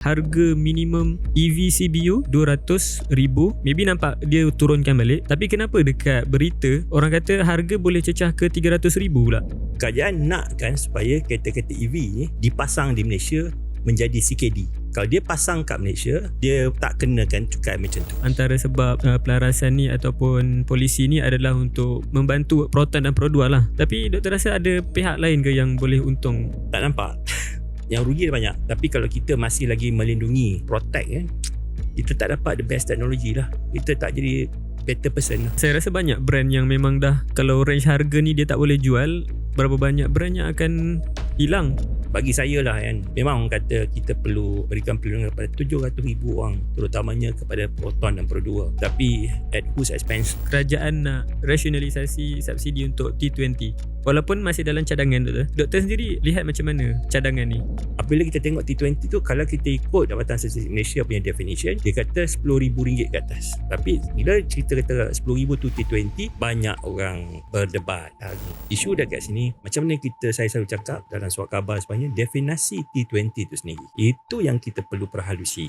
harga minimum EV CBU 200,000, maybe nampak dia turunkan balik, tapi kenapa dekat berita orang kata harga boleh cecah ke 300,000 pula? Kerajaan nakkan supaya kereta-kereta EV ni dipasang di Malaysia menjadi CKD. Kalau dia pasang kat Malaysia, dia tak kenakan cukai macam tu. Antara sebab pelarasan ni ataupun polisi ni adalah untuk membantu Proton dan Pro 2 lah. Tapi doktor rasa ada pihak lain ke yang boleh untung? Tak nampak. Yang rugi dia banyak. Tapi kalau kita masih lagi melindungi, protect kita tak dapat the best teknologi lah. Kita tak jadi better person lah. Saya rasa banyak brand yang memang dah, kalau range harga ni dia tak boleh jual, berapa banyak brand yang akan hilang. Bagi saya lah memang orang kata kita perlu berikan perlindungan kepada 700,000 orang, terutamanya kepada Proton dan Pro 2. Tapi at whose expense? Kerajaan nak rasionalisasi subsidi untuk T20 walaupun masih dalam cadangan. Doktor sendiri lihat macam mana cadangan ni? Apabila kita tengok T20 tu, kalau kita ikut Jabatan Statistik Malaysia punya definition, dia kata RM10,000 ke atas. Tapi bila cerita kata RM10,000 tu T20, banyak orang berdebat. Isu dah kat sini, macam mana saya selalu cakap dalam surat khabar sebenarnya, definisi T20 tu sendiri, itu yang kita perlu perhalusi.